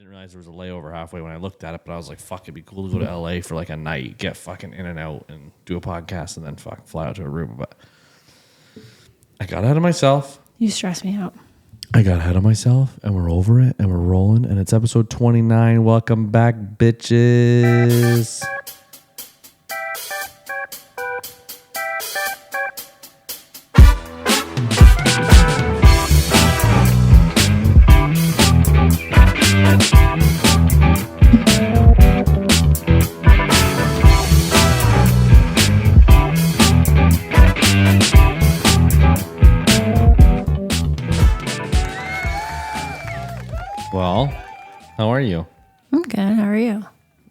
didn't realize there was a layover halfway when I looked at it, but I was like, fuck, it'd be cool to go to LA for like a night, get fucking in and out and do a podcast and then fly out to Aruba. But I got ahead of myself. You stress me out. I got ahead of myself and we're over it and we're rolling and it's episode 29. Welcome back, bitches. Well, how are you? I'm good. How are you?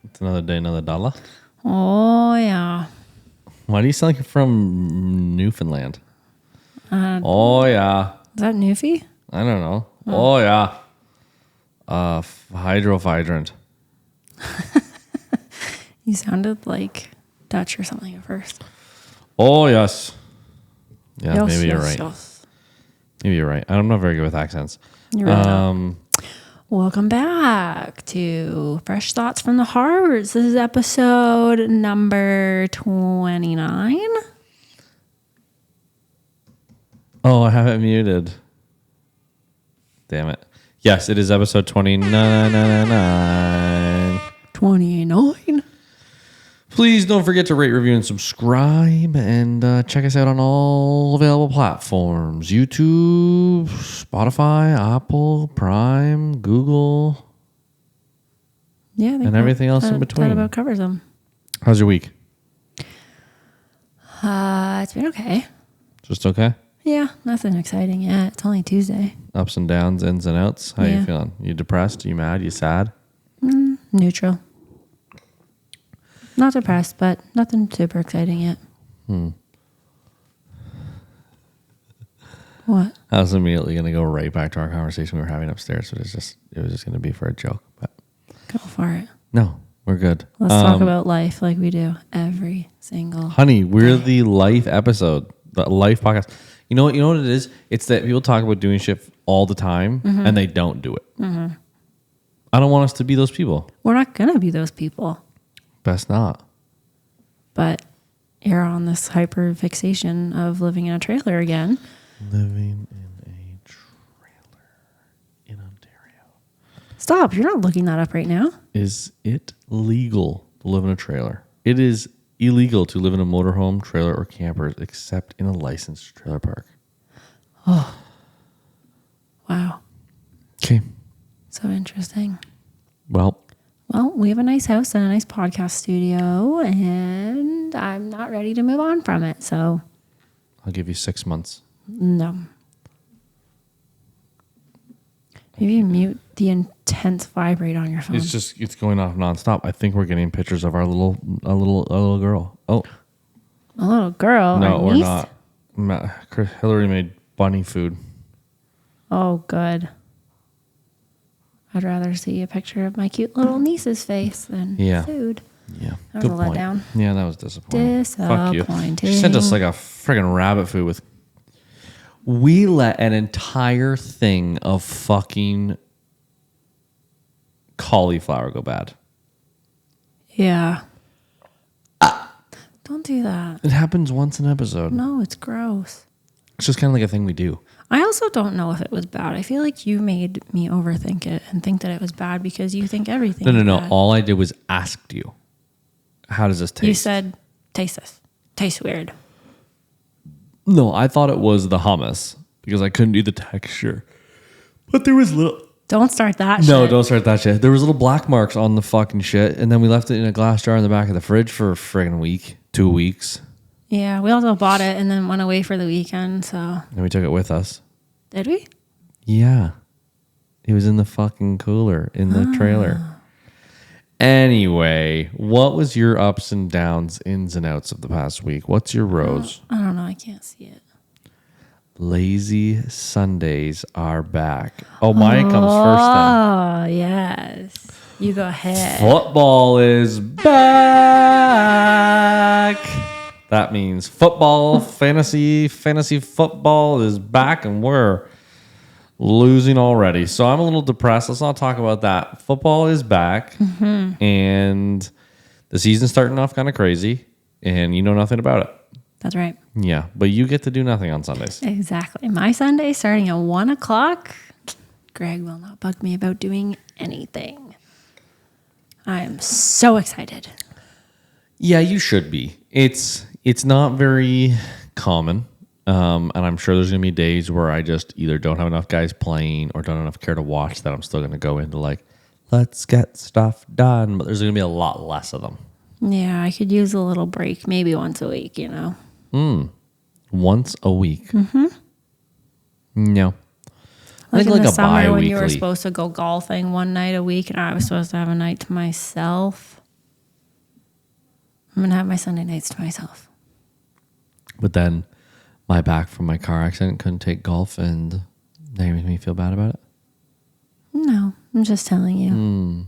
It's another day, another dollar. Oh, yeah. Why do you sound like you're from Newfoundland? Oh, yeah. Is that Newfie? I don't know. Oh, yeah. Hydrohydrant. You sounded like Dutch or something at first. Oh, yes. Yeah, Yes, maybe you're yes, right. yes. Maybe you're right. I'm not very good with accents. You're really not. Welcome back to Fresh Thoughts from the Heart. This is episode number 29. Oh, I have it muted. Damn it. Yes, it is episode 29. 29. Please don't forget to rate, review, and subscribe. And check us out on all available platforms. YouTube, Spotify, Apple, Prime, Google. Yeah, I think And everything else in between. That about covers them. How's your week? It's been okay. Just okay? Yeah, nothing exciting yet. It's only Tuesday. Ups and downs, ins and outs. How Yeah. you feeling? You depressed? You mad? You sad? Neutral. Not depressed, but nothing super exciting yet. What? I was immediately going to go right back to our conversation we were having upstairs. But it was just going to be for a joke. But Go for it. no, we're good. Let's talk about life like we do every single Honey, we're day. the life episode, the life podcast. You know what it is? It's that people talk about doing shit all the time and they don't do it. I don't want us to be those people. We're not going to be those people. Best not. But you're on this hyper fixation of living in a trailer again. Living in a trailer in Ontario. Stop. You're not looking that up right now. Is it legal to live in a trailer? It is illegal to live in a motorhome, trailer, or camper except in a licensed trailer park. Wow. Okay. So interesting. Well, We have a nice house and a nice podcast studio, and I'm not ready to move on from it. So, I'll give you 6 months. no. Maybe mute the intense vibrate on your phone. It's going off nonstop. I think we're getting pictures of our little girl. Oh, A little girl. no, our we're niece? not. Hillary made bunny food. Oh, good. I'd rather see a picture of my cute little niece's face than food. Yeah, That was a letdown. Yeah, that was disappointing. Fuck you. Disappointing. She sent us like a friggin' rabbit food with. We let an entire thing of fucking cauliflower go bad. Yeah. Don't do that. It happens once an episode. No, it's gross. It's just kind of like a thing we do. I also don't know if it was bad. I feel like you made me overthink it and think that it was bad because you think everything is No. bad. All I did was asked you, how does this taste? You said, taste this. Tastes weird. No, I thought it was the hummus because I couldn't do the texture. But there was little... Don't start that shit. No, don't start that shit. There was little black marks on the fucking shit, and then we left it in a glass jar in the back of the fridge for a friggin' week, 2 weeks. Yeah, we also bought it and then went away for the weekend, so... And we took it with us. Did we? Yeah. It was in the fucking cooler in the trailer. Anyway, what was your ups and downs, ins and outs of the past week? What's your rose? I don't know. I can't see it. Lazy Sundays are back. Oh, mine comes first then. Oh, yes. You go ahead. Football is back. That means football, fantasy football is back, and we're Losing already. So I'm a little depressed. Let's not talk about that. Football is back, and the season's starting off kind of crazy, and you know nothing about it. That's right. Yeah, but you get to do nothing on Sundays. Exactly. My Sunday starting at 1 o'clock. Greg will not bug me about doing anything. I am so excited. Yeah, you should be. It's not very common, and I'm sure there's gonna be days where I just either don't have enough guys playing or don't have enough care to watch that I'm still gonna go into like, let's get stuff done. But there's gonna be a lot less of them. Yeah, I could use a little break, maybe once a week, you know. Once a week. No. I Like think in the summer when bi-weekly. you were supposed to go golfing one night a week and I was supposed to have a night to myself. I'm going to have my Sunday nights to myself. But then my back from my car accident couldn't take golf, and now you make me feel bad about it. No, I'm just telling you.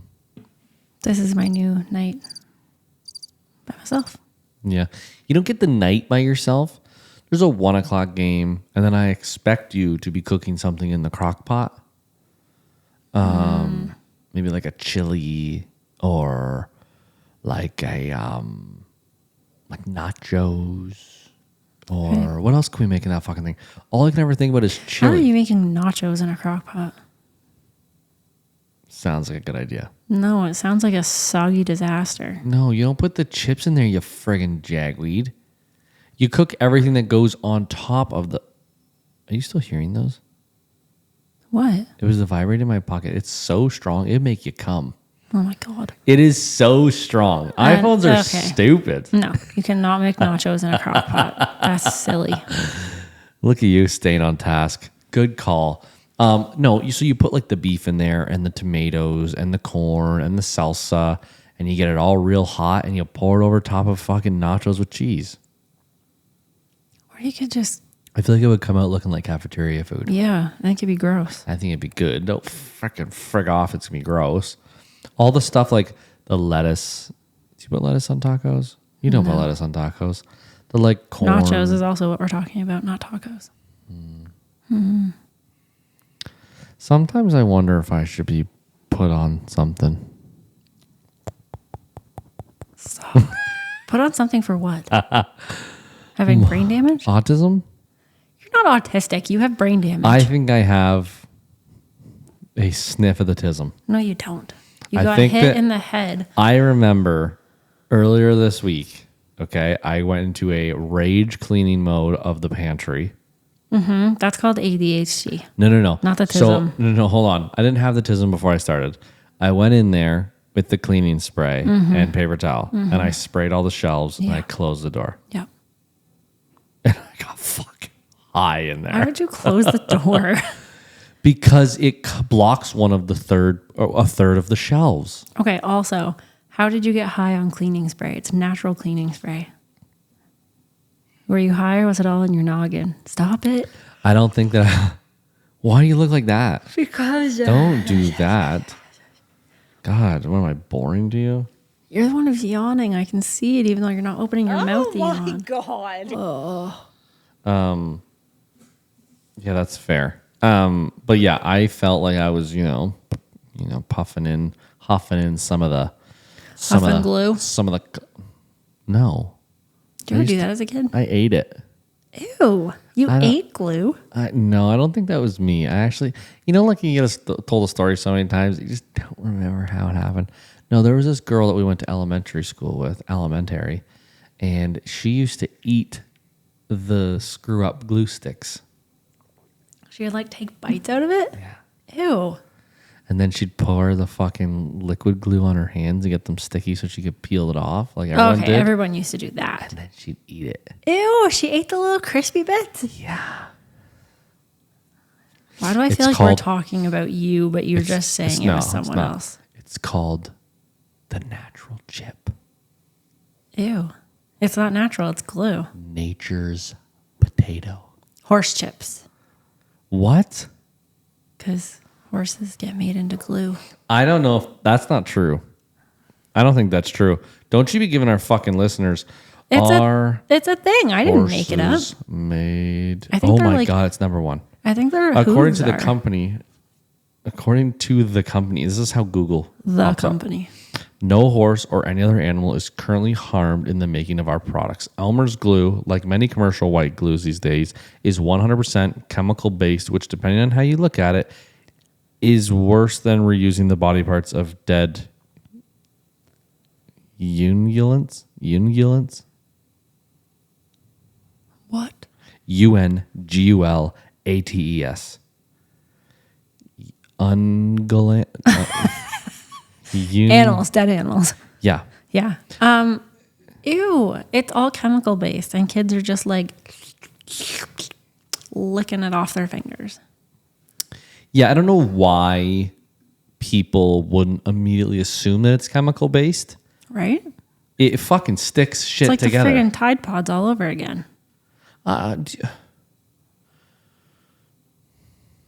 This is my new night by myself. Yeah. You don't get the night by yourself. There's a 1 o'clock game, and then I expect you to be cooking something in the crock pot. Maybe like a chili or like a like nachos. Or what else can we make in that fucking thing? All I can ever think about is How are chili. you making nachos in a crock pot? Sounds like a good idea. No, it sounds like a soggy disaster. No, you don't put the chips in there, you friggin' jagweed. You cook everything that goes on top of the... Are you still hearing those? What? It was the vibrate in my pocket. It's so strong, it'd make you come. Oh my God. It is so strong. iPhones are stupid. No, you cannot make nachos in a crock pot. That's silly. Look at you staying on task. Good call. No, so you put like the beef in there and the tomatoes and the corn and the salsa, and you get it all real hot, and you pour it over top of fucking nachos with cheese. Or you could just... I feel like it would come out looking like cafeteria food. Yeah, I think it'd be gross. I think it'd be good. Don't freaking frig off. It's going to be gross. All the stuff like the lettuce. Do you put lettuce on tacos? You don't put lettuce on tacos. The like corn. Nachos is also what we're talking about, not tacos. Sometimes I wonder if I should be put on something. Stop. Put on something for what? Having brain damage? Autism? You're not autistic. You have brain damage. I think I have a sniff of the tism. No, you don't. You I got think hit that- in the head. I remember earlier this week, okay, I went into a rage cleaning mode of the pantry. That's called ADHD. No. Not the So, tism. no, hold on. I didn't have the tism before I started. I went in there with the cleaning spray and paper towel, and I sprayed all the shelves, and I closed the door. Yep. And I got fucking high in Why there. would you close the door? Because it blocks one of a third of the shelves. Okay, also, how did you get high on cleaning spray? It's natural cleaning spray. Were you high or was it all in your noggin? Stop it. I don't think that... Why do you look like that? Because Don't do that. God, what am I, boring to you? you're the one who's yawning. I can see it even though you're not opening your mouth to yawn. God. Yeah, that's fair. But yeah, I felt like I was, huffing in some of the... Huffing glue? Some of the... No. Did you ever do that as a kid? I ate it. Ew. You ate glue? No, I don't think that was me. I actually, like you get told a story so many times, you just don't remember how it happened. No, there was this girl that we went to elementary school with, and she used to eat the screw up glue sticks. She would like take bites out of it? Yeah. Ew. And then she'd pour the fucking liquid glue on her hands and get them sticky so she could peel it off like everyone Okay, did. everyone used to do that. And then she'd eat it. Ew, she ate the little crispy bits? Yeah. Why do I feel like we're talking about you, but you're just saying it was someone else? It's called the natural chip. Ew. It's not natural, it's glue. Nature's potato. Horse chips. What? Because horses get made into glue. I don't know if that's not true. I don't think that's true. Don't you be giving our fucking listeners It's a thing. I didn't make it up. Horses made. I think Oh they're my like- God, it's number one. I think they're According to the company, this is how Google The pops up. company. No horse or any other animal is currently harmed in the making of our products. Elmer's glue, like many commercial white glues these days, is 100% chemical based, which, depending on how you look at it, is worse than reusing the body parts of dead ungulates. What? Ungulates. Animals, dead animals. Yeah. Yeah. Ew. It's all chemical based, and kids are just like licking it off their fingers. Yeah, I don't know why people wouldn't immediately assume that it's chemical based. Right? It fucking sticks shit It's like together. the friggin' Tide Pods all over again.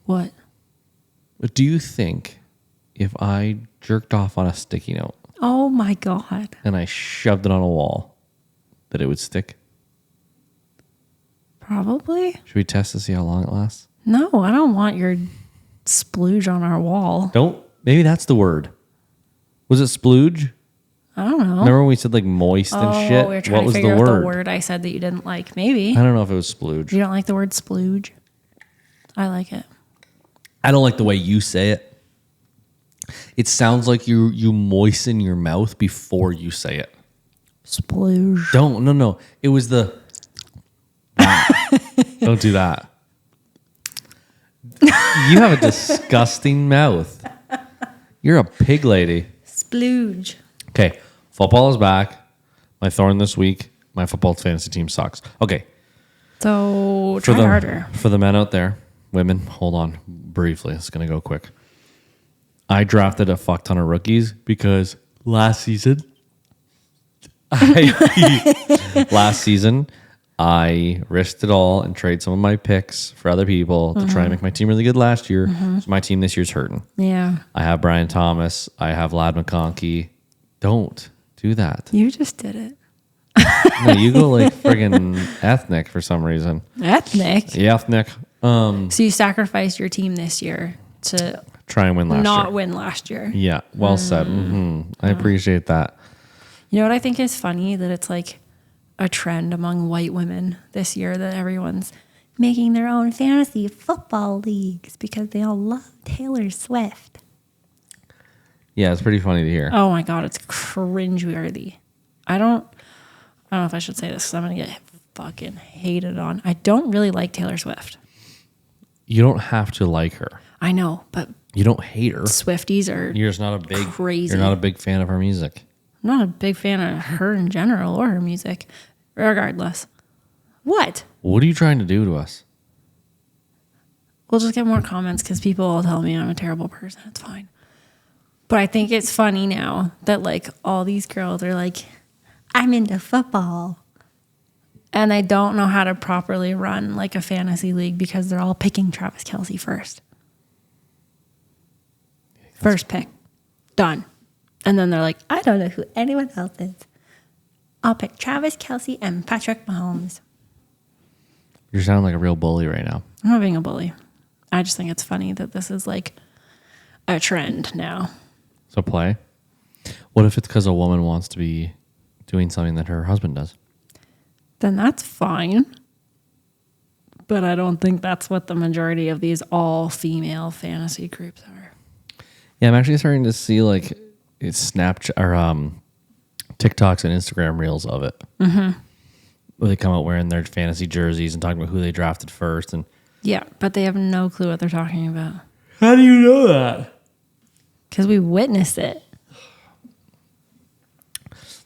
What? Do you think if I jerked off on a sticky note Oh my God. and I shoved it on a wall, that it would stick? Probably. Should we test to see how long it lasts? No, I don't want your splooge on our wall. Maybe that's the word. Was it splooge? I don't know. Remember when we said like moist and shit? We were trying What to was figure the out word? the word I said that you didn't like. Maybe. I don't know if it was splooge. You don't like the word splooge? I like it. I don't like the way you say it. It sounds like you moisten your mouth before you say it. Splooge. No. It was the Don't do that. You have a disgusting mouth. You're a pig lady. Splooge. Okay, football is back. My thorn this week, my football fantasy team sucks. Okay. So try harder. For the men out there, women, hold on briefly. It's going to go quick. I drafted a fuck ton of rookies because last season, I risked it all and traded some of my picks for other people to try and make my team really good last year. So my team this year's hurting. Yeah. I have Brian Thomas. I have Lad McConkey. Don't do that. You just did it. No, you go like friggin' ethnic for some reason. Ethnic. Yeah, ethnic. So you sacrificed your team this year to Try and win last not year. win last year. Yeah, well said. I appreciate that. You know what I think is funny? That it's like a trend among white women this year that everyone's making their own fantasy football leagues because they all love Taylor Swift. Yeah, it's pretty funny to hear. Oh my God, it's cringeworthy. I don't know if I should say this because I'm going to get fucking hated on. I don't really like Taylor Swift. You don't have to like her. I know, but You don't hate her. Swifties are You're just not a big crazy. You're not a big fan of her music. I'm not a big fan of her in general or her music. Regardless. What? What are you trying to do to us? We'll just get more comments because people will tell me I'm a terrible person. It's fine. But I think it's funny now that like all these girls are like, I'm into football. And they don't know how to properly run like a fantasy league because they're all picking Travis Kelce first. First pick. Done. And then they're like, I don't know who anyone else is. I'll pick Travis Kelce and Patrick Mahomes. You're sounding like a real bully right now. I'm not being a bully. I just think it's funny that this is like a trend now. So play. What if it's because a woman wants to be doing something that her husband does? Then that's fine. But I don't think that's what the majority of these all-female fantasy groups are. Yeah, I'm actually starting to see like it's Snapchat or TikToks and Instagram reels of it. Mm-hmm. Where they come out wearing their fantasy jerseys and talking about who they drafted first. And Yeah, but they have no clue what they're talking about. how do you know that? Because we witnessed it.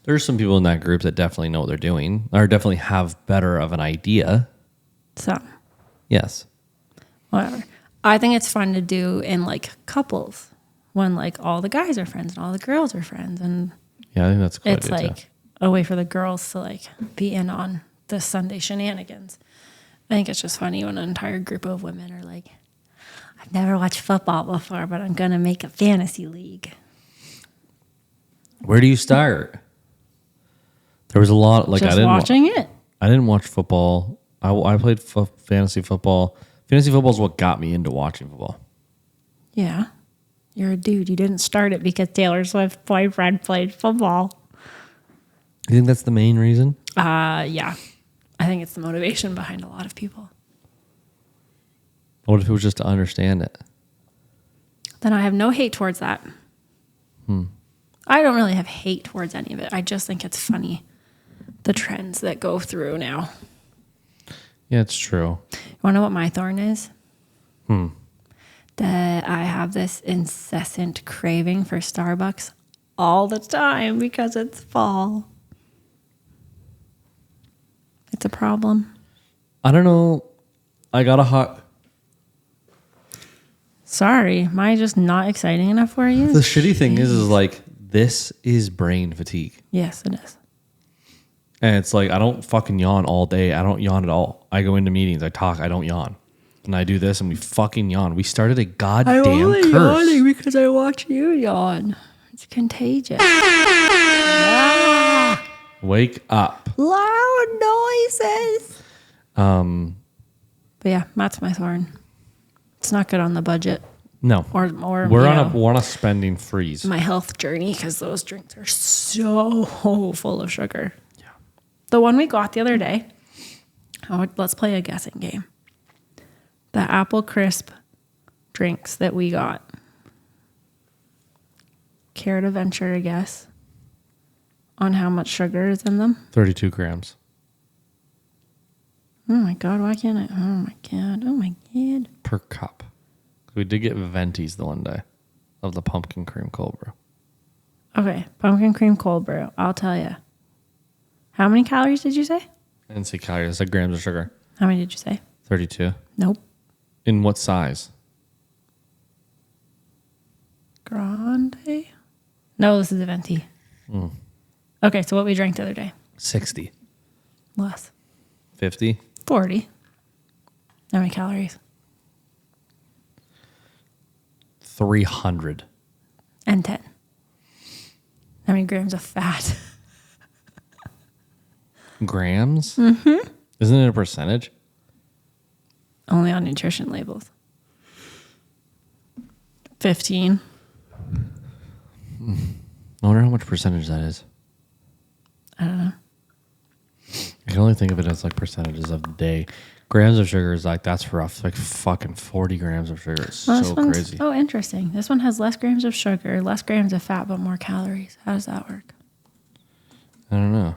There's some people in that group that definitely know what they're doing or definitely have better of an idea. So, Yes. whatever. I think it's fun to do in like couples when like all the guys are friends and all the girls are friends. And Yeah, I think that's a cool it's idea like too. a way for the girls to like be in on the Sunday shenanigans. I think it's just funny when an entire group of women are like, I've never watched football before, but I'm going to make a fantasy league. Where do you start? There was a lot like Just watching it. I didn't watch football. I played fantasy football. Fantasy football is what got me into watching football. Yeah. You're a dude. You didn't start it because Taylor Swift's boyfriend played football. You think that's the main reason? Yeah. I think it's the motivation behind a lot of people. What if it was just to understand it? Then I have no hate towards that. I don't really have hate towards any of it. I just think it's funny, the trends that go through now. Yeah, it's true. You want to know what my thorn is? That I have this incessant craving for Starbucks all the time because it's fall. It's a problem. I don't know. I got a hot... Sorry, am I just not exciting enough for you? The shitty thing is like, this is brain fatigue. Yes, it is. And it's like, I don't fucking yawn all day. I don't yawn at all. I go into meetings, I talk, I don't yawn. And I do this and we fucking yawn. We started a goddamn curse. yawning because I watch you yawn. It's contagious. Wake up. Loud noises. But yeah, that's my thorn. It's not good on the budget No. or We're on a spending freeze. my health journey because those drinks are so full of sugar. Yeah. The one we got the other day. Let's play a guessing game. The apple crisp drinks that we got. Care to venture a guess on how much sugar is in them? 32 grams. Oh my God, why can't I? Oh my God. Per cup. We did get Ventis the one day of the pumpkin cream cold brew. Okay, pumpkin cream cold brew. I'll tell you. How many calories did you say? I didn't say calories. I said grams of sugar. How many did you say? 32. Nope. In what size? Grande? No, this is a venti. Okay, so what we drank the other day? 60. Less. 50. 40. How many calories? 300. And 10. How many grams of fat? Grams? Mm-hmm. Isn't it a percentage? Only on nutrition labels. 15. I wonder how much percentage that is. I don't know. I can only think of it as like percentages of the day. Grams of sugar is like, that's rough. Like fucking 40 grams of sugar. It's so crazy. Oh, interesting. This one has less grams of sugar, less grams of fat, but more calories. How does that work? I don't know.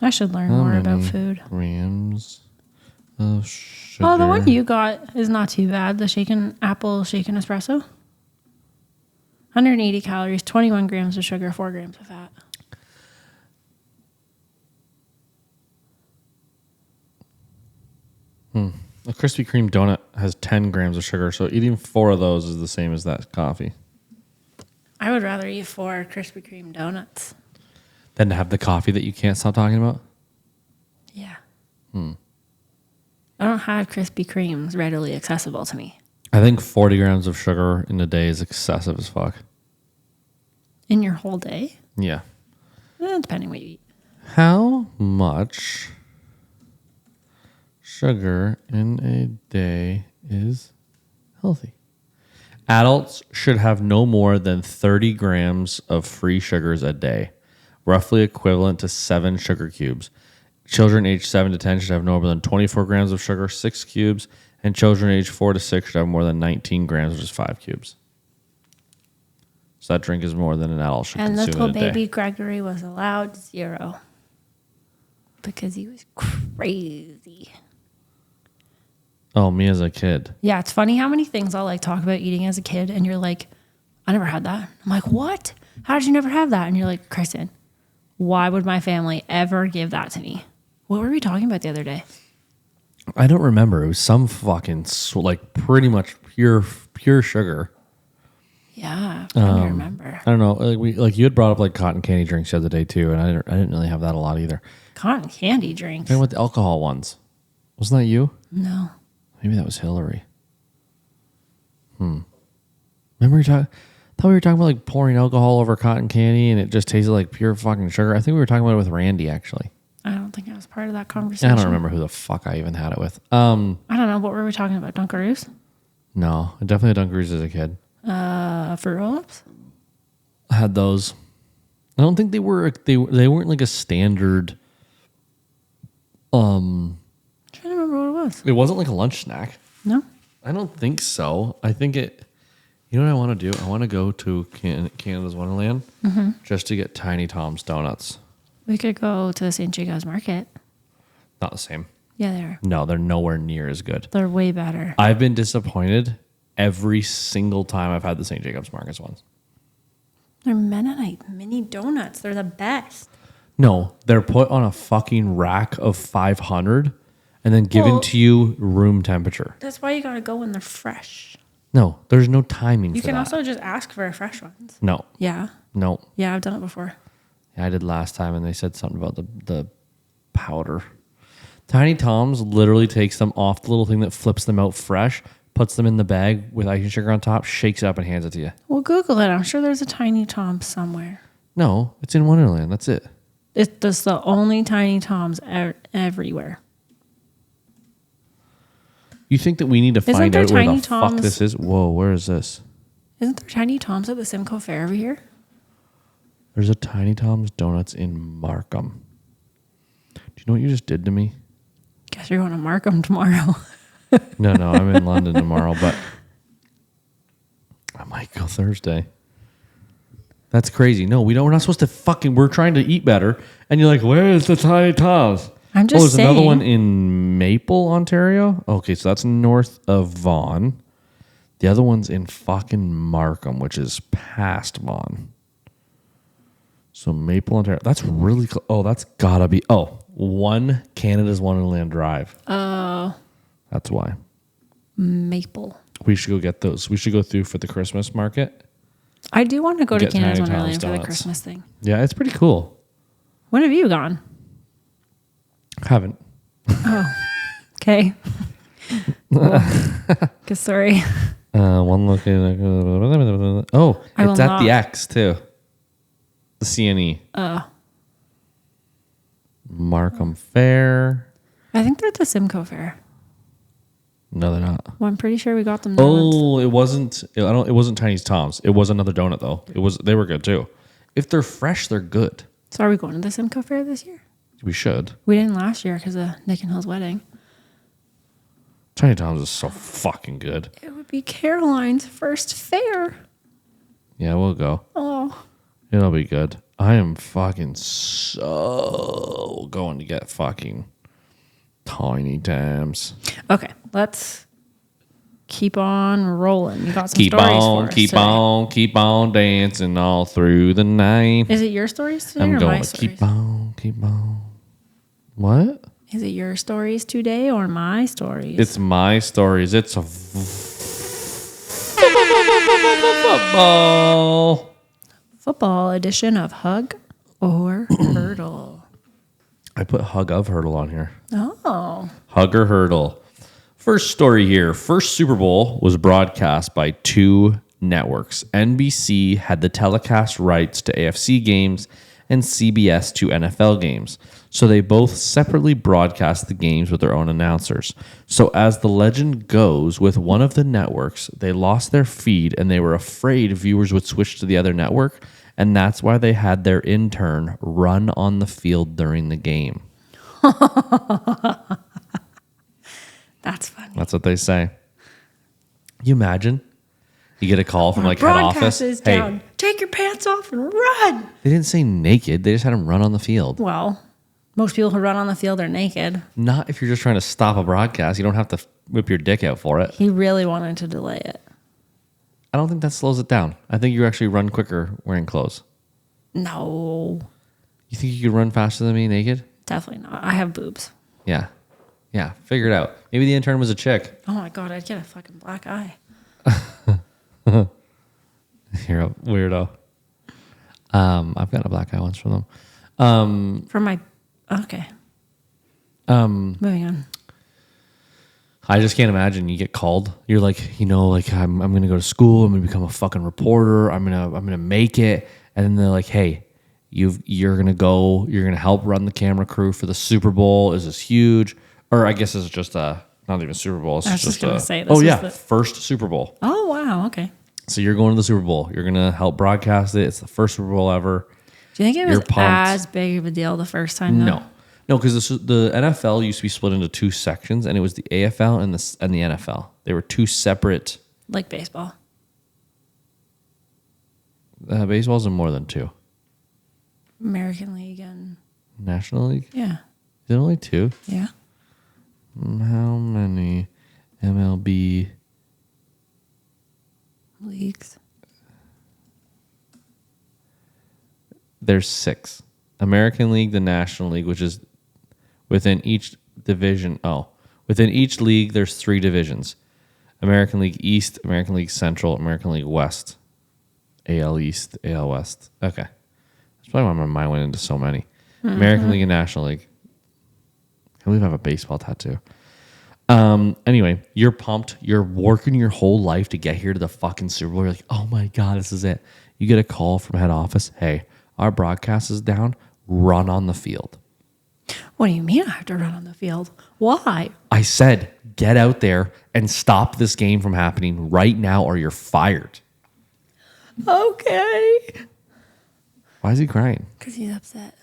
I should learn more about food. Grams of sugar. Oh, the one you got is not too bad. The apple shaken espresso. 180 calories, 21 grams of sugar, 4 grams of fat. A Krispy Kreme donut has 10 grams of sugar, so eating 4 of those is the same as that coffee. I would rather eat 4 Krispy Kreme donuts. Than to have the coffee that you can't stop talking about? Yeah. I don't have Krispy Kremes readily accessible to me. I think 40 grams of sugar in a day is excessive as fuck. In your whole day? Yeah. Depending what you eat. How much sugar in a day is healthy? Adults should have no more than 30 grams of free sugars a day, roughly equivalent to 7 sugar cubes. Children aged 7 to 10 should have no more than 24 grams of sugar, 6 cubes, and children aged 4 to 6 should have more than 19 grams, which is 5 cubes. So that drink is more than an adult should And consume little in a baby day. Gregory was allowed 0 because he was crazy. Oh, me as a kid. Yeah, it's funny how many things I'll like talk about eating as a kid, and you're like, I never had that. I'm like, what? How did you never have that? And you're like, Kristen, why would my family ever give that to me? What were we talking about the other day? I don't remember. It was some fucking like pretty much pure sugar. Yeah, I'm trying to remember. I don't know. Like you had brought up like cotton candy drinks the other day too, and I didn't really have that a lot either. Cotton candy drinks. And with the alcohol ones, wasn't that you? No. Maybe that was Hillary. Remember you talking thought we were talking about like pouring alcohol over cotton candy and it just tasted like pure fucking sugar. I think we were talking about it with Randy actually. I don't think I was part of that conversation. I don't remember who the fuck I even had it with. I don't know. What were we talking about? Dunkaroos? No, I definitely had Dunkaroos as a kid. Fruit roll-ups? I had those. I don't think they weren't like a standard. I'm trying to remember what it was. It wasn't like a lunch snack. No? I don't think so. I think it. You know what I want to do? I want to go to Canada's Wonderland just to get Tiny Tom's donuts. We could go to the St. Jacobs Market. Not the same. Yeah, they are. No, they're nowhere near as good. They're way better. I've been disappointed every single time I've had the St. Jacobs Markets ones. They're Mennonite mini donuts. They're the best. No, they're put on a fucking rack of 500 and then given to you room temperature. That's why you got to go when they're fresh. No, there's no timing You for can that. also just ask for fresh ones. No, Yeah. no. Yeah, I've done it before. Yeah, I did last time and they said something about the powder. Tiny Tom's literally takes them off the little thing that flips them out fresh, puts them in the bag with icing sugar on top, shakes it up and hands it to you. Well, Google it. I'm sure there's a Tiny Tom somewhere. No, it's in Wonderland. That's it. It's the only Tiny Toms everywhere. You think that we need to find there out where Tiny the fuck Toms? this is? Whoa, where is this? Isn't there Tiny Toms at the Simcoe Fair over here? There's a Tiny Tom's Donuts in Markham. Do you know what you just did to me? Guess you're going to Markham tomorrow. No, I'm in London tomorrow, but I might go Thursday. That's crazy. No, we're not supposed to we're trying to eat better. And you're like, where is the Tiny Tom's? I'm just there's saying. another one in Maple, Ontario. Okay, so that's north of Vaughan. The other one's in fucking Markham, which is past Vaughan. So Maple, Ontario. That's really close. Oh, that's gotta be. Oh, one Canada's Wonderland Drive. Oh. That's why. Maple. We should go get those. We should go through for the Christmas market. I do want to go to Get Canada's Tiny Tom's Wonderland for the donuts. Christmas thing. Yeah, it's pretty cool. When have you gone? Haven't. Okay. Cause sorry. One looking. Oh, I it's will at the not. X too. The CNE. Markham Fair. I think they're at the Simcoe Fair. No, they're not. Well, I'm pretty sure we got them there once. Oh, it wasn't. It wasn't Tiny Tom's. It was another donut though. It was. They were good too. If they're fresh, they're good. So are we going to the Simcoe Fair this year? We should. We didn't last year because of Nick and Hill's wedding. Tiny Tom's is so fucking good. It would be Caroline's first fair. Yeah, we'll go. Oh. It'll be good. I am fucking so going to get fucking Tiny Tom's. Okay, let's keep on rolling. You got some Keep stories on, for us keep today. on, keep on dancing all through the night. Is it your stories today I'm or going my to stories? keep on. What? Is it your stories today or my stories? It's my stories. It's a football edition of Hug or Hurdle. I put Hug of Hurdle on here. Oh. Hug or Hurdle. First story here. First Super Bowl was broadcast by two networks. NBC had the telecast rights to AFC games and CBS to NFL games. So they both separately broadcast the games with their own announcers. So as the legend goes, with one of the networks, they lost their feed and they were afraid viewers would switch to the other network. And that's why they had their intern run on the field during the game. That's funny. That's what they say. You imagine? You get a call from like head Broadcast office. is down. Take your pants off and run. They didn't say naked. They just had him run on the field. Well, most people who run on the field are naked. Not if you're just trying to stop a broadcast. You don't have to whip your dick out for it. He really wanted to delay it. I don't think that slows it down. I think you actually run quicker wearing clothes. No, You think you could run faster than me naked? definitely not. I have boobs. Yeah. Yeah. Figure it out. Maybe the intern was a chick. Oh my God, I'd get a fucking black eye. You're a weirdo. I've got a black eye once from them. For my, okay. Moving on. I just can't imagine you get called. You're like, like I'm going to go to school. I'm going to become a fucking reporter. I'm going to make it. And then they're like, hey, you're going to help run the camera crew for the Super Bowl. Is this huge? Or I guess it's just not even Super Bowl. It's I was just going to say this. First Super Bowl. Oh, wow. Okay. So you're going to the Super Bowl. You're going to help broadcast it. It's the first Super Bowl ever. Do you think it was as big of a deal the first time? Though? No, because the NFL used to be split into two sections, and it was the AFL and the NFL. They were two separate. Like baseball. Baseball's in more than two. American League and National League. Yeah. Is it only two? Yeah. How many MLB leagues? There's 6. American League, the National League, which is within each division. Within each league, there's 3 divisions. American League East, American League Central, American League West. AL East, AL West. Okay. That's probably why my mind went into so many. Mm-hmm. American League and National League. I believe I have a baseball tattoo. Anyway, you're pumped. You're working your whole life to get here to the fucking Super Bowl. You're like, oh my God, this is it. You get a call from head office. Hey, our broadcast is down. Run on the field. What do you mean I have to run on the field? Why? I said, get out there and stop this game from happening right now or you're fired. Okay. Why is he crying? Because he's upset.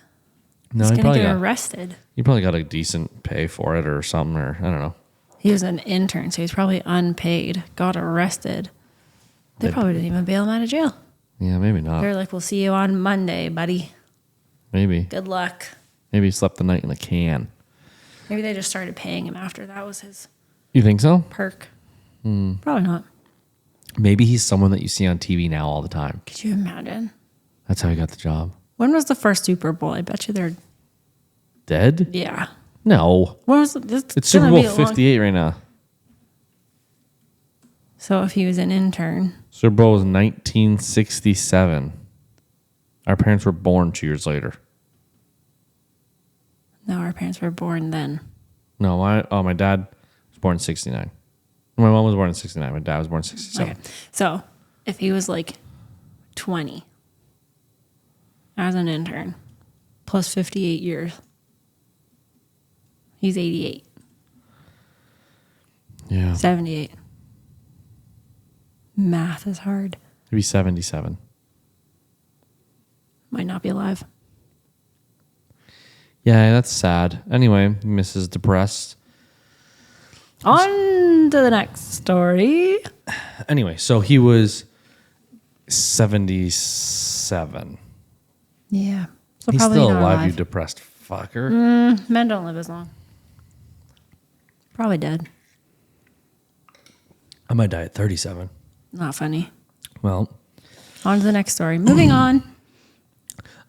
No, he's going to get arrested. He probably got a decent pay for it or something, or I don't know. He was an intern, so he's probably unpaid. Got arrested. They probably didn't even bail him out of jail. Yeah, maybe not. They're like, we'll see you on Monday, buddy. Maybe. Good luck. Maybe he slept the night in the can. Maybe they just started paying him after that was his You think so? perk. Probably not. Maybe he's someone that you see on TV now all the time. Could you imagine? That's how he got the job. When was the first Super Bowl? I bet you they're dead. Yeah. No. When was it's Super Bowl 58 right now. So if he was an intern. Super Bowl was 1967. Our parents were born 2 years later. No, our parents were born then. No, my dad was born in 69. My mom was born in 69. My dad was born in 67. Okay. So if he was like 20 as an intern plus 58 years, he's 88. Yeah. 78. Math is hard. He'd be 77. Might not be alive. Yeah, that's sad. Anyway, Mrs. Depressed. On to the next story. Anyway, so he was 77. Yeah. So He's probably still not alive, you depressed fucker. Men don't live as long. Probably dead. I might die at 37. Not funny. Well, on to the next story. Moving on.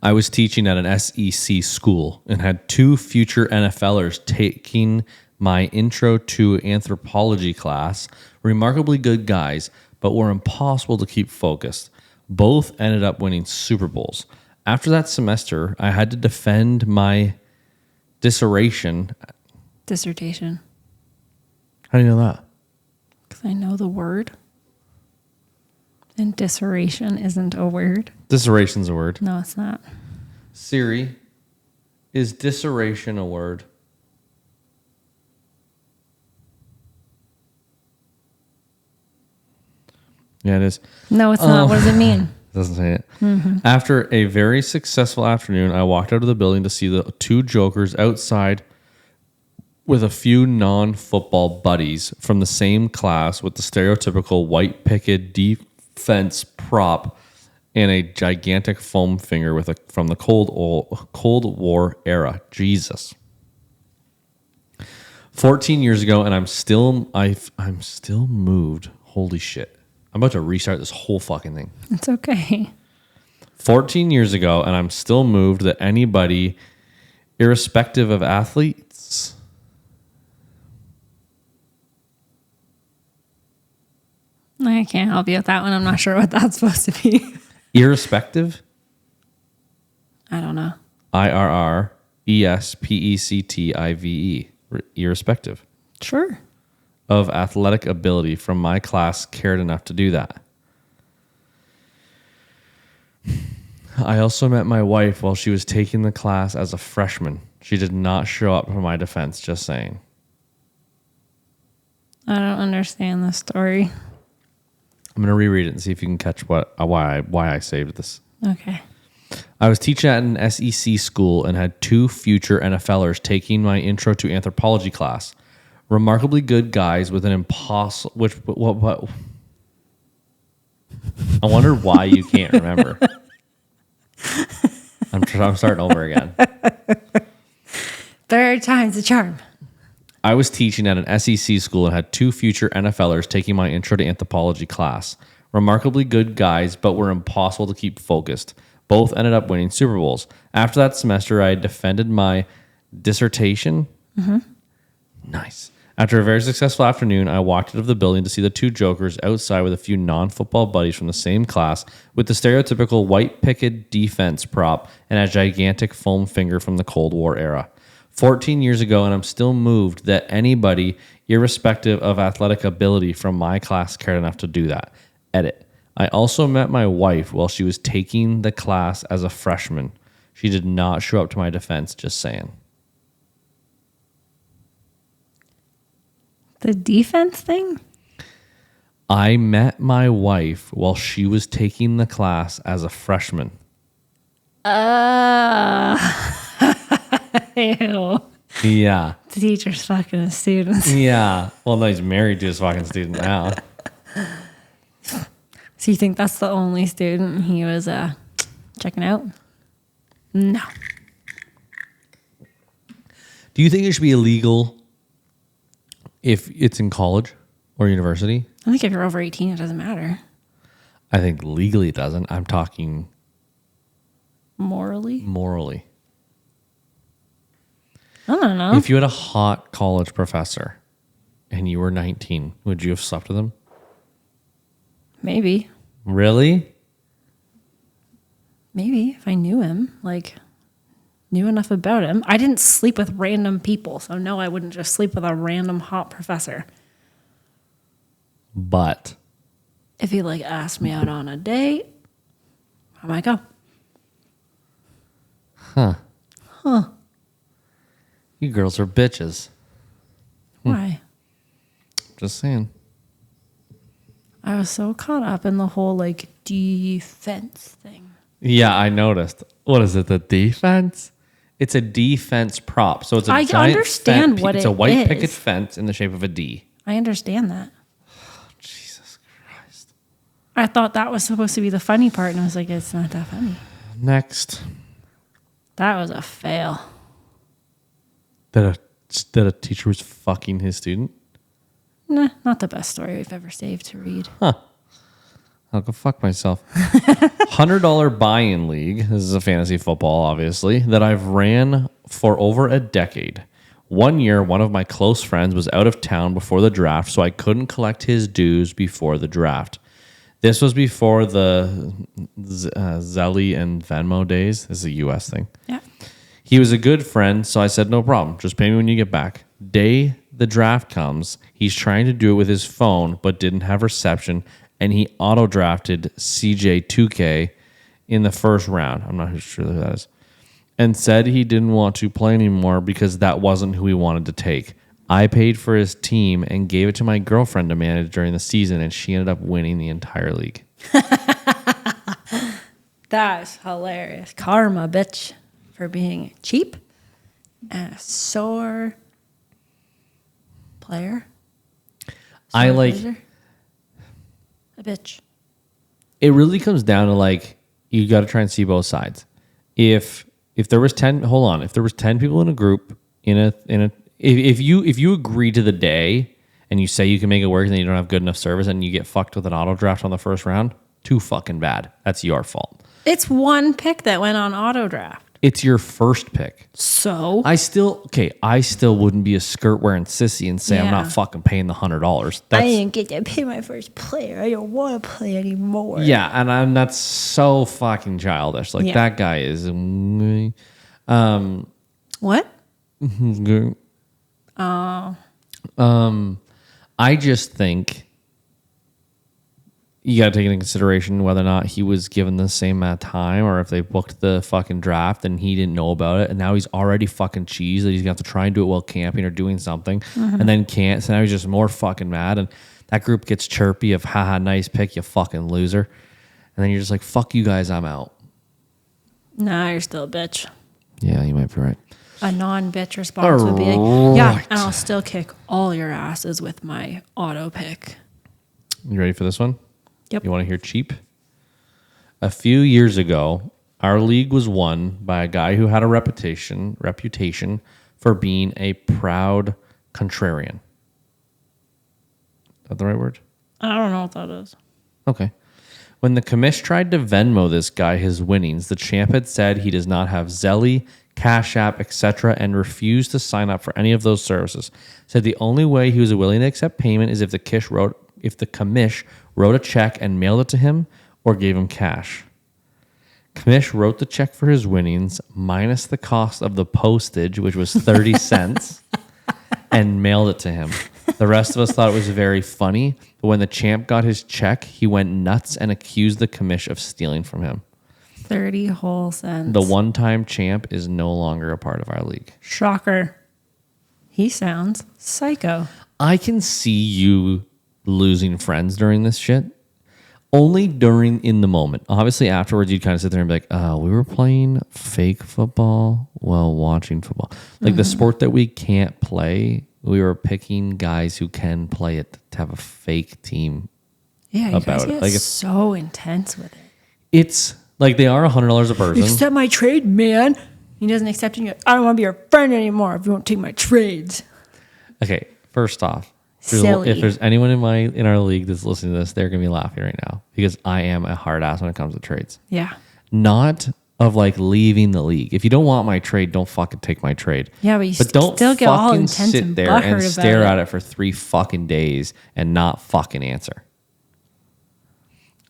I was teaching at an SEC school and had 2 future NFLers taking my intro to anthropology class. Remarkably good guys, but were impossible to keep focused. Both ended up winning Super Bowls. After that semester, I had to defend my dissertation. Dissertation. How do you know that? Because I know the word. And dissertation isn't a word. Dissertation's a word. No, it's not. Siri, is dissertation a word? Yeah, it is. No, it's not. What does it mean? It doesn't say it. Mm-hmm. After a very successful afternoon, I walked out of the building to see the 2 jokers outside with a few non-football buddies from the same class with the stereotypical white picket defense prop and a gigantic foam finger from the Cold War era. Jesus. 14 years ago, and I'm still moved. Holy shit. I'm about to restart this whole fucking thing. It's okay. 14 years ago, and I'm still moved that anybody, irrespective of athletes. I can't help you with that one. I'm not sure what that's supposed to be. Irrespective? I don't know. IRRESPECTIVE. Irrespective. Sure. of athletic ability from my class cared enough to do that. I also met my wife while she was taking the class as a freshman. She did not show up for my defense, just saying. I don't understand the story. I'm going to reread it and see if you can catch why I saved this. Okay. I was teaching at an SEC school and had 2 future NFLers taking my intro to anthropology class. Remarkably good guys with an impossible... What? I wonder why you can't remember. I'm starting over again. Third time's the charm. I was teaching at an SEC school and had 2 future NFLers taking my intro to anthropology class. Remarkably good guys, but were impossible to keep focused. Both ended up winning Super Bowls. After that semester, I defended my dissertation. Mm-hmm. Nice. After a very successful afternoon, I walked out of the building to see the 2 jokers outside with a few non-football buddies from the same class with the stereotypical white picket defense prop and a gigantic foam finger from the Cold War era. 14 years ago, and I'm still moved that anybody, irrespective of athletic ability from my class, cared enough to do that. Edit. I also met my wife while she was taking the class as a freshman. She did not show up to my defense, just saying. The defense thing? I met my wife while she was taking the class as a freshman. Ew. Yeah. The teacher's fucking his students. Yeah. Well, no, he's married to his fucking student now. So you think that's the only student he was checking out? No. Do you think it should be illegal if it's in college or university? I think if you're over 18, it doesn't matter. I think legally it doesn't. I'm talking Morally? morally. I don't know. If you had a hot college professor and you were 19, would you have slept with him? Maybe. Really? Maybe if I knew him, like knew enough about him. I didn't sleep with random people, so no, I wouldn't just sleep with a random hot professor. But If he like asked me out on a date, I might go. you girls are bitches. Why? Just saying. I was so caught up in the whole like defense thing. Yeah, I noticed. What is it? The defense? It's a defense prop. So it's a I giant understand what it's a it white is. picket fence in the shape of a D. I understand that. Jesus Christ. I thought that was supposed to be the funny part, and I was like, it's not that funny. Next. That was a fail. That a teacher was fucking his student? Nah, not the best story we've ever saved to read. I'll go fuck myself. $100 buy-in league. This is a fantasy football, obviously, that I've ran for over a decade. One year, one of my close friends was out of town before the draft, so I couldn't collect his dues before the draft. This was before the Zelly and Venmo days. This is a U.S. thing. Yeah. He was a good friend, so I said, no problem. Just pay me when you get back. Day the draft comes, he's trying to do it with his phone, but didn't have reception, and he auto-drafted CJ2K in the first round. I'm not sure who that is. And said he didn't want to play anymore because that wasn't who he wanted to take. I paid for his team and gave it to my girlfriend to manage during the season, and she ended up winning the entire league. That's hilarious. Karma, bitch, for being cheap and a sore player. I Sore like... loser. A bitch. It really comes down to like you got to try and see both sides. If there was 10, hold on, if there was 10 people in a group if you agree to the day and you say you can make it work and then you don't have good enough service and you get fucked with an auto draft on the first round, too fucking bad. That's your fault. It's one pick that went on auto draft. It's your first pick. So I still wouldn't be a skirt wearing sissy and say I'm not fucking paying the $100. I didn't get to pay my first player. I don't want to play anymore. Yeah, and that's so fucking childish. Like that guy is. What? I just think you got to take into consideration whether or not he was given the same amount of time, or if they booked the fucking draft and he didn't know about it, and now he's already fucking cheesed that he's gonna have to try and do it while camping or doing something, and then can't. So now he's just more fucking mad, and that group gets chirpy of haha, nice pick, you fucking loser, and then you're just like, fuck you guys, I'm out. Nah, you're still a bitch. Yeah, you might be right. A non-bitch response would be like, yeah, and I'll still kick all your asses with my auto pick. You ready for this one? Yep. You want to hear cheap? A few years ago, our league was won by a guy who had a reputation for being a proud contrarian. Is that the right word? I don't know what that is. Okay. When the commish tried to Venmo this guy his winnings, the champ had said he does not have Zelly, Cash App, etc., and refused to sign up for any of those services. Said the only way he was willing to accept payment is if the commish wrote a check and mailed it to him or gave him cash. Commish wrote the check for his winnings minus the cost of the postage, which was 30 cents, and mailed it to him. The rest of us thought it was very funny, but when the champ got his check, he went nuts and accused the commish of stealing from him. 30 whole cents. The one-time champ is no longer a part of our league. Shocker. He sounds psycho. I can see you losing friends during this shit. Only in the moment. Obviously, afterwards, you'd kind of sit there and be like, oh, we were playing fake football while watching football. Like the sport that we can't play, we were picking guys who can play it to have a fake team. Yeah, you guys about it. get Like so intense with it. It's like they are $100 a person. Accept my trade, man. He doesn't accept you. I don't want to be your friend anymore if you won't take my trades. Okay, first off, Silly. if there's anyone in our league that's listening to this, they're gonna be laughing right now because I am a hard ass when it comes to trades. Yeah. Not of like leaving the league. If you don't want my trade, don't fucking take my trade. Yeah, but you don't still get all fucking intense sit and there butthurt and about stare it. at it for 3 fucking days and not fucking answer.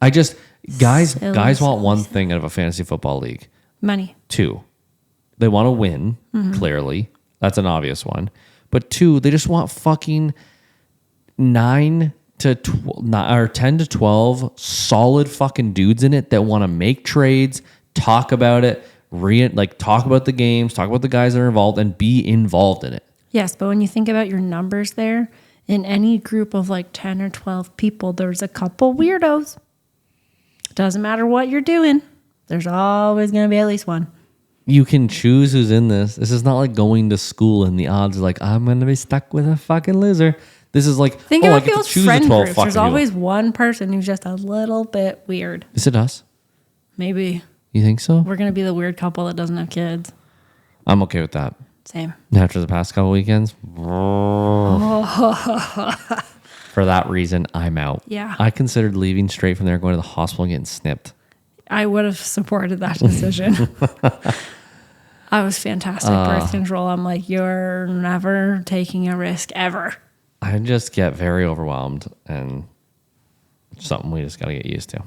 Guys want one thing out of a fantasy football league. Money. 2, they want to win, clearly. That's an obvious one. But 2, they just want fucking 10 to 12 solid fucking dudes in it that want to make trades, talk about it, talk about the games, talk about the guys that are involved, and be involved in it. Yes, but when you think about your numbers there, in any group of like 10 or 12 people, there's a couple weirdos. Doesn't matter what you're doing. There's always going to be at least one. You can choose who's in this. This is not like going to school and the odds are like, I'm going to be stuck with a fucking loser. This is like, Think I about get to people's choose friend the 12 groups. fucking There's people. always one person who's just a little bit weird. Is it us? Maybe You think so? we're going to be the weird couple that doesn't have kids. I'm okay with that. Same. After the past couple weekends, for that reason, I'm out. Yeah. I considered leaving straight from there, going to the hospital and getting snipped. I would have supported that decision. I was fantastic birth control. I'm like, you're never taking a risk ever. I just get very overwhelmed, and it's something we just got to get used to.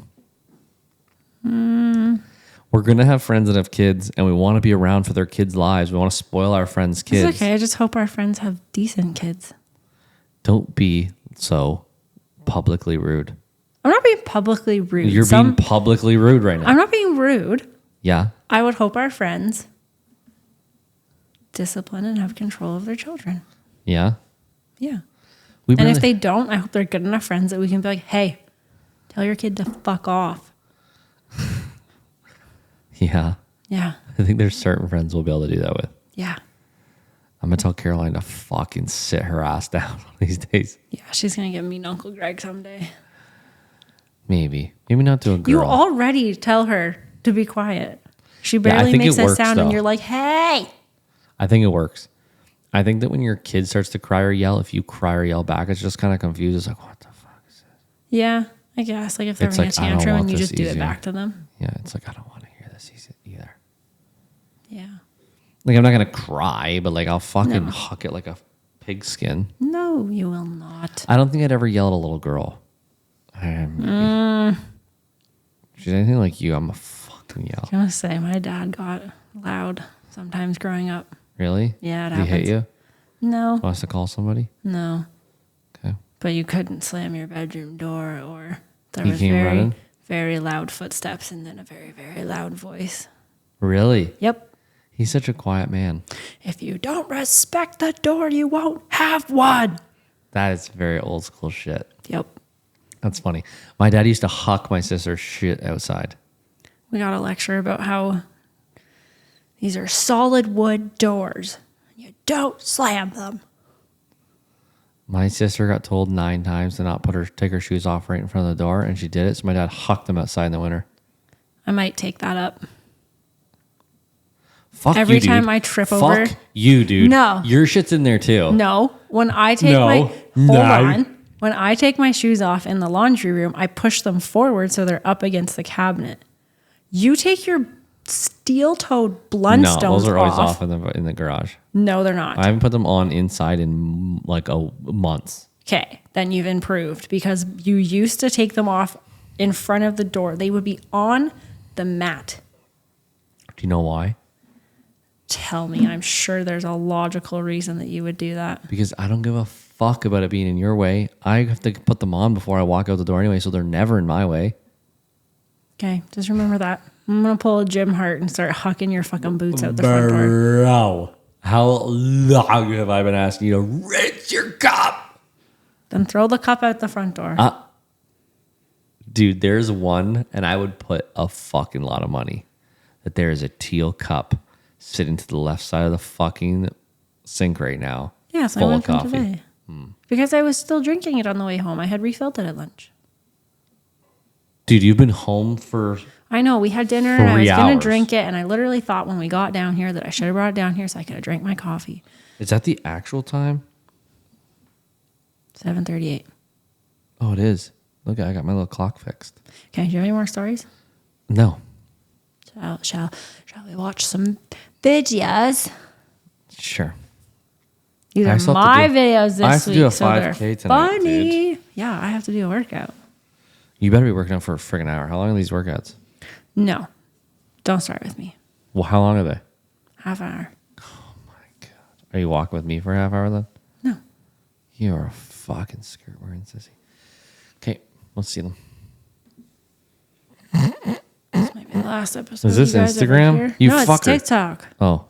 We're going to have friends that have kids, and we want to be around for their kids' lives. We want to spoil our friends' kids. It's okay. I just hope our friends have decent kids. Don't be so publicly rude. I'm not being publicly rude. You're being publicly rude right now. I'm not being rude. Yeah. I would hope our friends discipline and have control of their children. Yeah. Yeah. And if they don't, I hope they're good enough friends that we can be like, hey, tell your kid to fuck off. Yeah. Yeah. I think there's certain friends we'll be able to do that with. Yeah. I'm going to tell Caroline to fucking sit her ass down these days. Yeah. She's going to get mean Uncle Greg someday. Maybe not to a girl. You already tell her to be quiet. She barely makes that sound and you're like, hey. I think it works. I think that when your kid starts to cry or yell, if you cry or yell back, it's just kind of confused. It's like, what the fuck is this? Yeah, I guess. Like if they're having a tantrum and you just do it back to them. Yeah, it's like, I don't want to hear this either. Yeah. Like, I'm not going to cry, but like, I'll fucking huck it like a pigskin. No, you will not. I don't think I'd ever yell at a little girl. If she's anything like you, I'm a fucking yell. I was going to say, my dad got loud sometimes growing up. Really? Yeah, it Did happens. he hit you? No. Wants to call somebody? No. Okay. But you couldn't slam your bedroom door, or there He was came very, running? very loud footsteps and then a very, very loud voice. Really? Yep. He's such a quiet man. If you don't respect the door, you won't have one. That is very old school shit. Yep. That's funny. My dad used to huck my sister's shit outside. We got a lecture about how these are solid wood doors. You don't slam them. My sister got told 9 times to not take her shoes off right in front of the door, and she did it. So my dad hucked them outside in the winter. I might take that up. Fuck Every you, dude. time I trip over. Fuck you, dude. No. Your shit's in there too. No. When I take hold on. When I take my shoes off in the laundry room, I push them forward so they're up against the cabinet. You take your steel-toed Blundstones No, those are always off in the garage. No, they're not. I haven't put them on inside in like months. Okay, then you've improved because you used to take them off in front of the door. They would be on the mat. Do you know why? Tell me. I'm sure there's a logical reason that you would do that. Because I don't give a fuck about it being in your way. I have to put them on before I walk out the door anyway, so they're never in my way. Okay, just remember that. I'm going to pull a Jim Hart and start hucking your fucking boots out the front door. Bro, how long have I been asking you to rinse your cup? Then throw the cup out the front door. Dude, there's one, and I would put a fucking lot of money that there is a teal cup sitting to the left side of the fucking sink right now. Yes, full I of went coffee. today. Because I was still drinking it on the way home. I had refilled it at lunch. Dude, you've been home for... I know. We had dinner and I 3 was going hours. to drink it. And I literally thought when we got down here that I should have brought it down here so I could have drank my coffee. Is that the actual time? 7:38. Oh, it is. Look, I got my little clock fixed. Okay, do you have any more stories? No. Shall we watch some videos? Sure. These I are still have to my do- videos I have this to week, do a so they're 5K tonight, funny. Yeah, I have to do a workout. You better be working out for a friggin' hour. How long are these workouts? No, don't start with me. Well, how long are they? Half an hour. Are you walking with me for a half hour then? No. You're a fucking skirt wearing sissy. Okay, let's see them. This might be the last episode. Is this you guys ever Instagram? hear. You no, it's fucker. TikTok. Oh.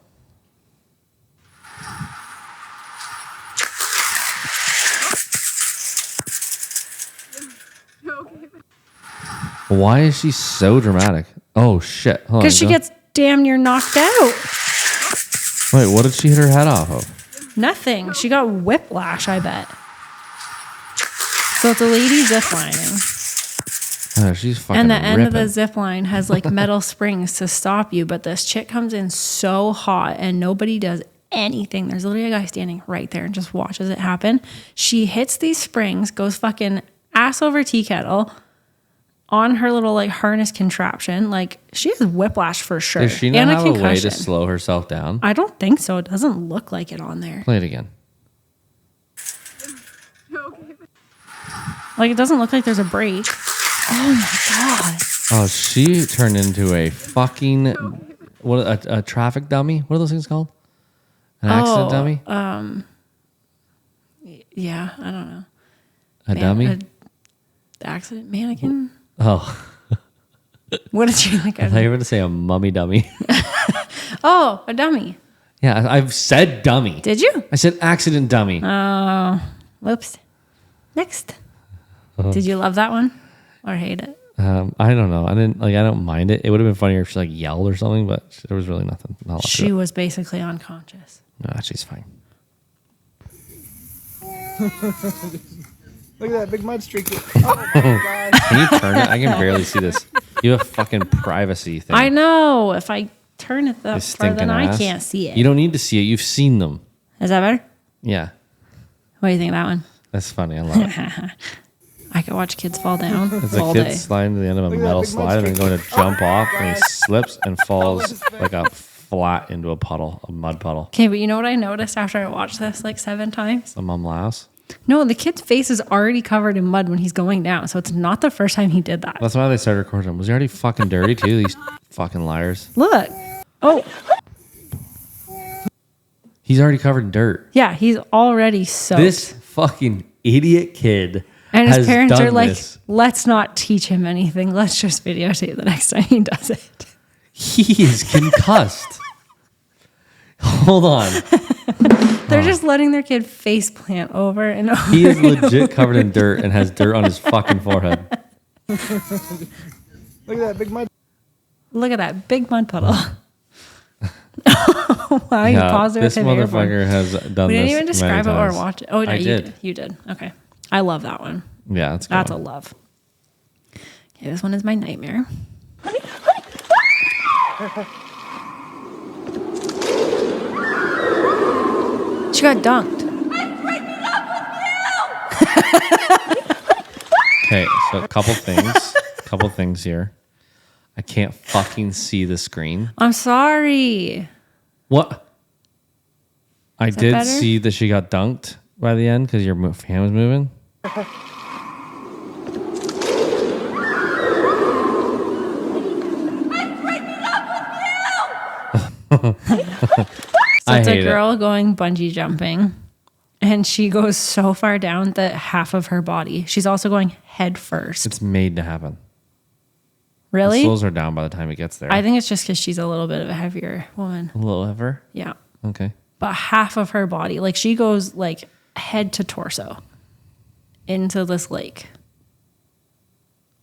Why is she so dramatic? Oh, shit. Hold on, Because she go. gets damn near knocked out. Wait, what did she hit her head off of? Nothing. She got whiplash, I bet. So it's a lady ziplining. Oh, she's fucking And the end of the ripping. zip line has like metal springs to stop you, but this chick comes in so hot and nobody does anything. There's literally a guy standing right there and just watches it happen. She hits these springs, goes fucking ass over tea kettle on her little like harness contraption. Like she has whiplash for sure. Does she not and have a way to concussion. slow herself down? I don't think so. It doesn't look like it on there. Play it again. Like it doesn't look like there's a break. Oh my god. Oh, she turned into a fucking a traffic dummy. What are those things called? An accident dummy? Yeah, I don't know. A dummy? Accident mannequin? Oh, What did you like? I thought you were going to say a mummy dummy. Oh, a dummy. Yeah, I've said dummy. Did you? I said accident dummy. Oh, whoops. Next. Did you love that one or hate it? I don't know. I don't mind it. It would have been funnier if she like yelled or something, but there was really nothing. Not a lot to She it. was basically unconscious. No, she's fine. Look at that big mud streak. Oh my god. Can you turn it? I can barely see this. You have a fucking privacy thing. I know. If I turn it that You far, stinking then I ass. can't see it. You don't need to see it. You've seen them. Is that better? Yeah, What do you think of that one? that's funny. I love it. I could watch kids fall down It's a all kid day. sliding to the end of a Look at that metal big mud slide and then streak. going to jump off and he God. slips and falls like a flat into a puddle, a mud puddle. Okay, but you know what I noticed after I watched this like 7 times? The mum laughs. No, the kid's face is already covered in mud when he's going down. So it's not the first time he did that. That's why they started recording him. Was he already fucking dirty too? These fucking liars. Look. Oh, He's already covered in dirt. yeah, he's already soaked. This fucking idiot kid And has his parents done are like, this. let's not teach him anything. Let's just videotape the next time he does it. He is concussed. Hold on. They're just letting their kid face plant over and over. He is legit covered in dirt and has dirt on his fucking forehead. Look at that big mud. Look at that big mud puddle. Wow, you paused it this with him earphone. motherfucker has done this. We didn't even describe it many or times. watch it. Oh, no, I you did. You did. Okay. I love that one. Yeah, that's That's a love. Okay, this one is my nightmare. She got dunked. Okay, so a couple things here. I can't fucking see the screen. I'm sorry. What? I that did better? see that she got dunked by the end because your fan was moving. So I it's a hate girl going bungee jumping, and she goes so far down that half of her body. She's also going head first. It's made to happen. It Really? slows her down by the time it gets there. I think it's just because she's a little bit of a heavier woman. A little ever. Yeah. Okay. But half of her body, like she goes like head to torso into this lake.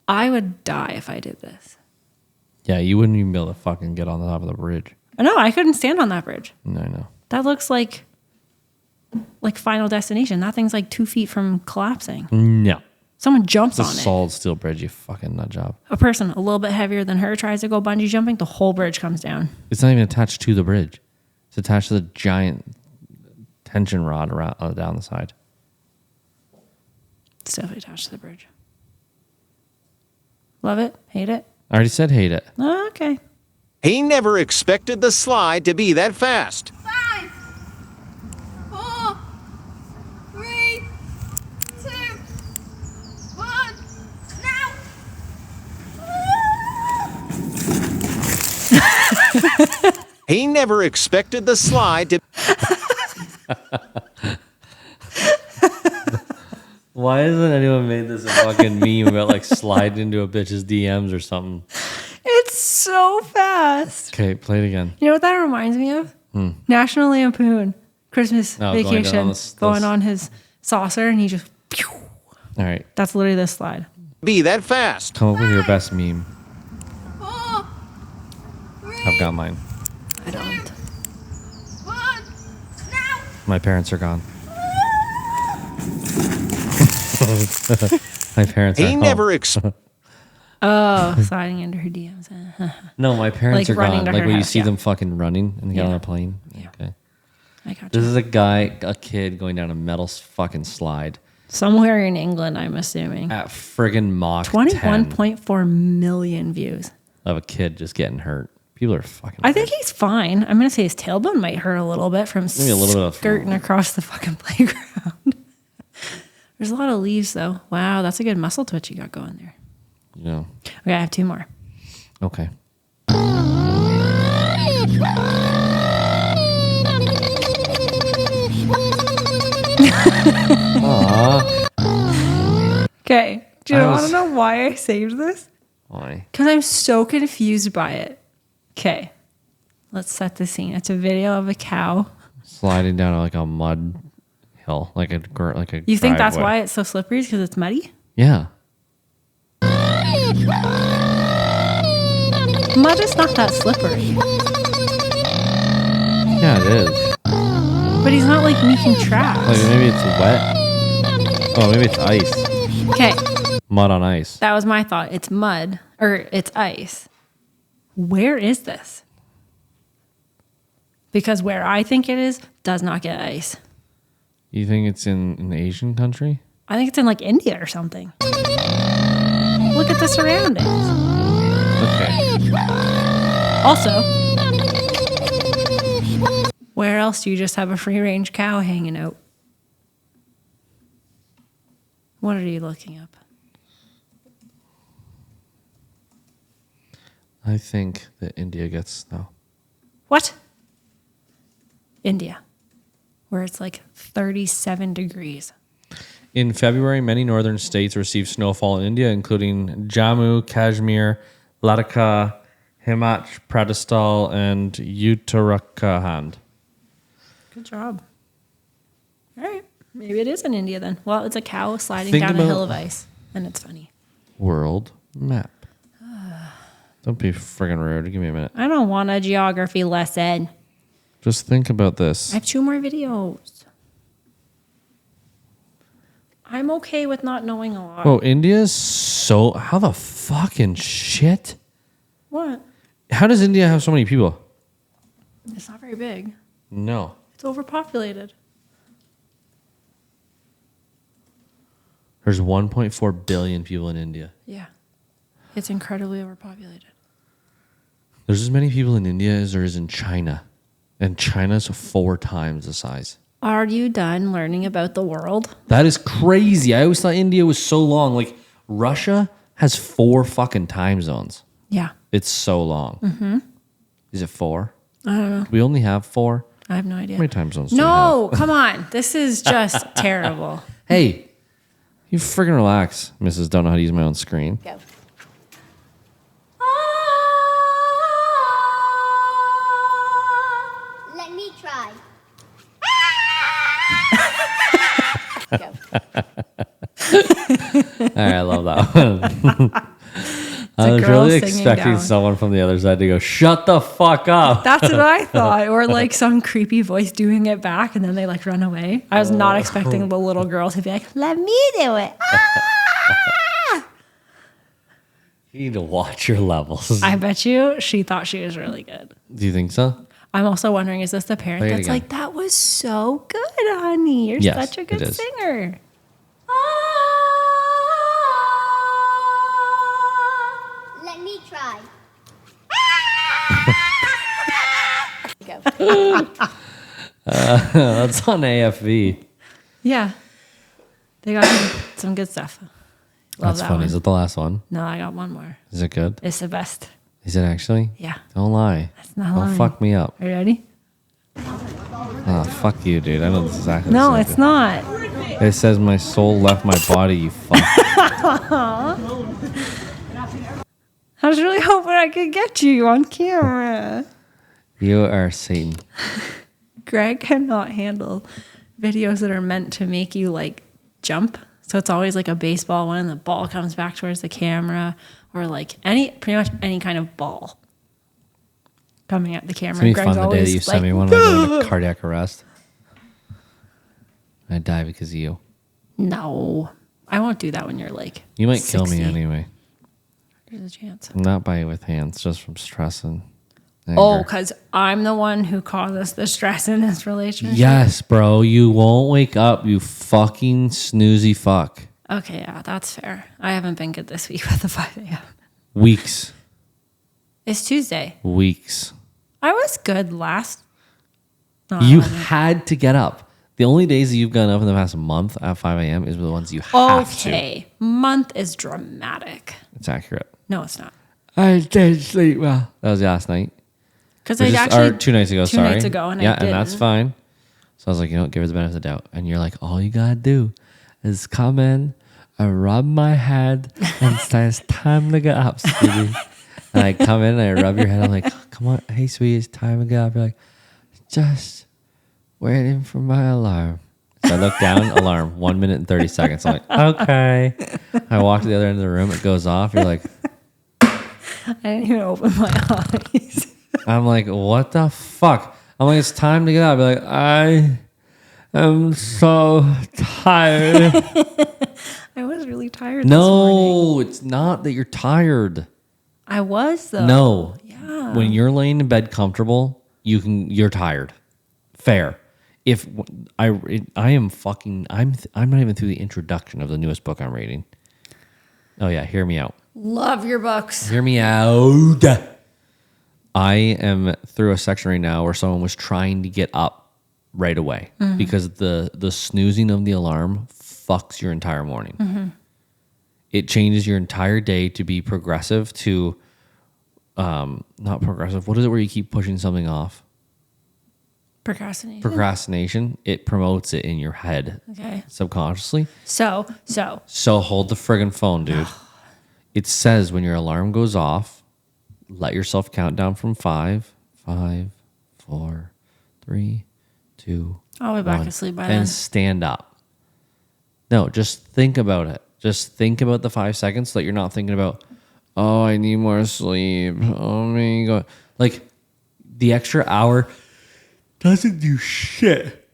I would die if I did this. Yeah, you wouldn't even be able to fucking get on the top of the bridge. No, I couldn't stand on that bridge. No, I know. That looks like Final Destination. That thing's like 2 feet from collapsing. No. Someone jumps It's a on it. solid steel bridge, you fucking nut job. A person a little bit heavier than her tries to go bungee jumping, the whole bridge comes down. It's not even attached to the bridge. It's attached to the giant tension rod around down the side. It's definitely attached to the bridge. Love it? Hate it? I already said hate it. Oh, okay. He never expected the slide to be that fast. 5, 4, 3, 2, 1, now! He never expected the slide to Why hasn't anyone made this a fucking meme about like sliding into a bitch's DMs or something? It's so fast. Okay, play it again. You know what that reminds me of? National Lampoon, Christmas Oh, going down vacation, on this- going on his saucer, and he just, pew. All right, That's literally this slide. be that fast. come up with your best meme. 4, 3, I've got mine. I don't. 1, now! My parents are gone. My parents are He home. never Oh, sliding into her DMs. No, my parents Like are running gone. to Like her when you house, see yeah. them fucking running and get on Yeah. a plane. Yeah. Okay. I got This you. is a kid going down a metal fucking slide Somewhere in England, I'm assuming. at friggin' Mach 10 21.4 million views. of a kid just getting hurt. People are fucking. I think hurt. he's fine. I'm going to say his tailbone might hurt a little bit from Maybe a little bit of- skirting across the fucking playground. There's a lot of leaves, though. Wow, that's a good muscle twitch you got going there. You know. Okay, I have 2 more. Okay. Okay, do you I want was- to know why I saved this? Why? Because I'm so confused by it. Okay, let's set the scene. It's a video of a cow. Sliding down like a mud hill, like a You think that's driveway. why it's so slippery? Because it's muddy? Yeah. Mud is not that slippery. Yeah, it is. But he's not like making tracks. Like maybe it's wet. Oh, maybe it's ice. Okay, Mud on ice. that was my thought. It's mud or it's ice. Where is this? Because where I think it is does not get ice. You think it's in an Asian country? I think it's in like India or something. Look at the surroundings. Okay. Also, where else do you just have a free range cow hanging out? What are you looking up? I think that India gets snow. What? India, where it's like 37 degrees. In February, many northern states received snowfall in India, including Jammu, Kashmir, Ladakh, Himachal Pradesh, and Uttarakhand. Good job. All right. Maybe it is in India then. Well, it's a cow sliding Think down a about- hill of ice, and it's funny. World map. Don't be friggin' rude. Give me a minute. I don't want a geography lesson. Just think about this. I have 2 more videos. I'm okay with not knowing a lot. Oh, India's so... How the fucking shit? What? How does India have so many people? It's not very big. No. It's overpopulated. There's 1.4 billion people in India. Yeah. It's incredibly overpopulated. There's as many people in India as there is in China. And China's 4 times the size. Are you done learning about the world? That is crazy. I always thought India was so long. Like, Russia has 4 fucking time zones. Yeah. It's so long. Mm-hmm. Is it 4? I don't know. Do we only have 4? I have no idea. How many time zones do we have? No, come on. This is just terrible. Hey, you friggin' relax, Mrs. Don't know how to use my own screen. Go. Let me try. All right, I love that one. I was girl really singing expecting down. someone from the other side to go, shut the fuck up. That's what I thought. Or like some creepy voice doing it back and then they like run away. I was not expecting the little girl to be like, let me do it. Ah! You need to watch your levels. I bet you she thought she was really good. Do you think so? I'm also wondering, is this the parent Play it that's again. like, that was so good, honey. You're Yes, such a it good is. singer. Let me try. That's on AFV. Yeah. They got some good stuff. Love That's that funny. one. Is it the last one? No, I got one more. Is it good? It's the best. Is it actually? Yeah. Don't lie. It's not Don't lying. fuck me up. Are you ready? Oh, fuck you, dude. I know exactly. No, the it's same not. thing. It says my soul left my body, you fuck. I was really hoping I could get you on camera. You are Satan. Greg cannot handle videos that are meant to make you like jump. So it's always like a baseball one and the ball comes back towards the camera or like pretty much any kind of ball coming at the camera. It's gonna be Greg's fun the day that always you like, send me one and I go into cardiac arrest. I die because of you. no, I won't do that when you're like You might kill 60. me anyway. There's a chance. Not by with hands, just from stress and Oh, anger. because I'm the one who causes the stress in this relationship. Yes, bro. You won't wake up, you fucking snoozy fuck. Okay, yeah, that's fair. I haven't been good this week with the 5 a.m. Weeks. It's Tuesday. Weeks. I was good last. No, I You wasn't. had to get up. The only days that you've gotten up in the past month at 5 a.m. is the ones you have to. Okay, month is dramatic. It's accurate. No, it's not. I did sleep well. That was last night. Because I Or actually 2 nights ago, two sorry. nights ago, and yeah, I didn't. and that's fine. So I was like, you know what, give her the benefit of the doubt. And you're like, all you gotta do is come in and rub my head and say it's time to get up, sweetie. And I come in and I rub your head. I'm like, come on, hey, sweetie, it's time to get up. You're like, just waiting for my alarm. So I look down, alarm, 1 minute and 30 seconds. I'm like, okay. I walk to the other end of the room, it goes off. You're like, I didn't even open my eyes. I'm like, what the fuck? I'm like, it's time to get up. You're like, I am so tired. I was really tired. This morning. No, it's not that you're tired. I was though. No. Yeah. When you're laying in bed comfortable, you're tired. Fair. If I am fucking I'm not even through the introduction of the newest book I'm reading. Oh yeah, hear me out. Love your books. Hear me out. I am through a section right now where someone was trying to get up right away because the snoozing of the alarm fucks your entire morning. It changes your entire day to be progressive to not progressive. What is it where you keep pushing something off? Procrastination. it promotes it in your head Okay. subconsciously. So So hold the friggin' phone, dude. It says when your alarm goes off, let yourself count down from 5, 4, 3, 2, I'll be back 1, asleep by and then. stand up. No, just think about it. Just think about the 5 seconds so that you're not thinking about, oh, I need more sleep. Oh my God. Like the extra hour doesn't do shit.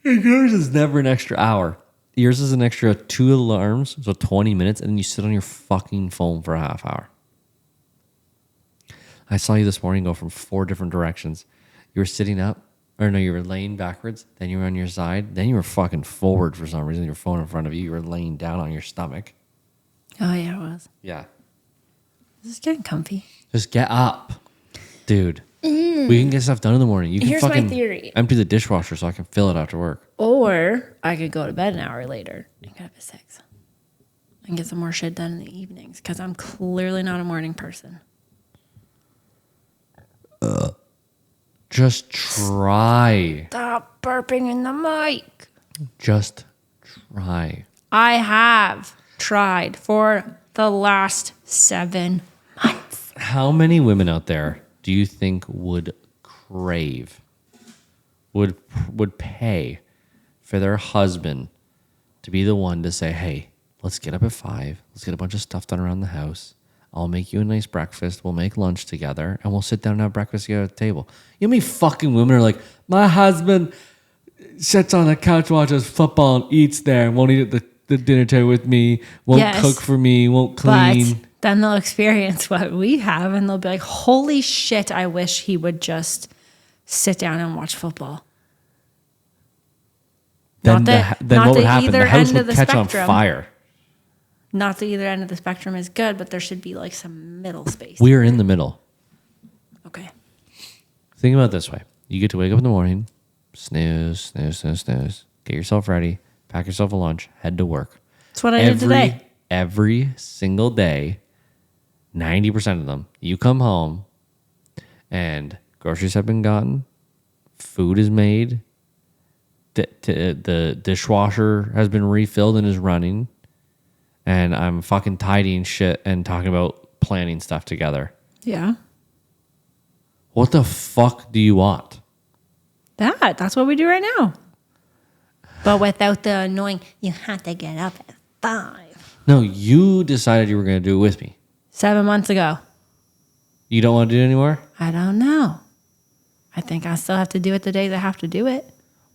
And yours is never an extra hour. Yours is an extra 2 alarms, so 20 minutes, and then you sit on your fucking phone for a half hour. I saw you this morning go from 4 different directions. You were sitting up, or no, you were laying backwards, then you were on your side, then you were fucking forward for some reason, your phone in front of you, you were laying down on your stomach. Oh yeah, it was. Yeah. This is getting comfy. Just get up, dude. We can get stuff done in the morning. You can Here's my fucking theory. empty the dishwasher so I can fill it after work. Or I could go to bed an hour later and get up at 6 and get some more shit done in the evenings because I'm clearly not a morning person. Just try. Stop burping in the mic. Just try. I have tried for the last 7 months. How many women out there do you think would crave, would pay for their husband to be the one to say, hey, let's get up at 5. Let's get a bunch of stuff done around the house. I'll make you a nice breakfast. We'll make lunch together and we'll sit down and have breakfast together at the table. You know how many fucking women are like, my husband sits on the couch, watches football and eats there and won't eat at the dinner table with me, won't Yes. cook for me, won't clean. But then they'll experience what we have and they'll be like, holy shit, I wish he would just sit down and watch football. Then, Not then not what would that happen? either The house end of would the catch on spectrum. fire. Not that either end of the spectrum is good, but there should be like some middle space. We're in the middle. Okay. Think about it this way. You get to wake up in the morning, snooze, snooze, snooze, snooze, get yourself ready, pack yourself a lunch, head to work. That's what I did today. Every single day, 90% of them, you come home and groceries have been gotten, food is made, the dishwasher has been refilled and is running, and I'm fucking tidying shit and talking about planning stuff together. Yeah. What the fuck do you want? That's what we do right now. But without the annoying, you have to get up at 5. No, you decided you were going to do it with me. 7 months ago. You don't want to do it anymore? I don't know. I think I still have to do it the days I have to do it.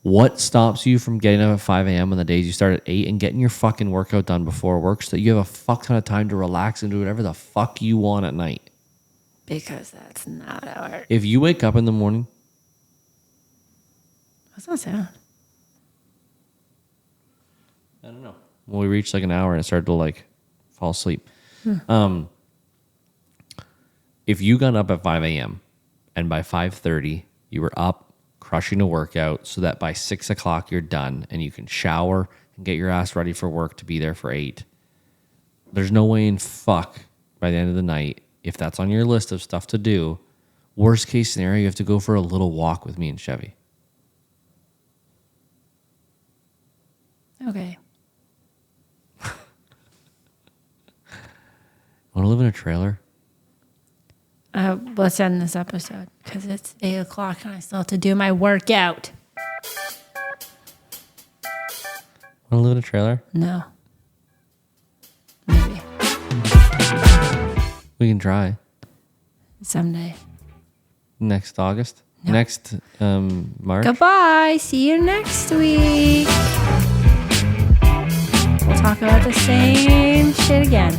What stops you from getting up at 5 a.m. on the days you start at 8 and getting your fucking workout done before work so that you have a fuck ton of time to relax and do whatever the fuck you want at night? Because that's not how it. If you wake up in the morning, What's that sound? I don't know. Well, we reached like an hour and it started to like fall asleep. If you got up at 5 a.m. and by 5:30 you were up crushing a workout so that by 6 o'clock you're done and you can shower and get your ass ready for work to be there for 8, there's no way in fuck by the end of the night, if that's on your list of stuff to do, worst case scenario, you have to go for a little walk with me and Chevy. Okay. Want to live in a trailer? Let's end this episode because it's 8 o'clock and I still have to do my workout. Want to live in a trailer? No. Maybe. We can try. Someday. Next August? No. Next March? Goodbye. See you next week. We'll talk about the same shit again.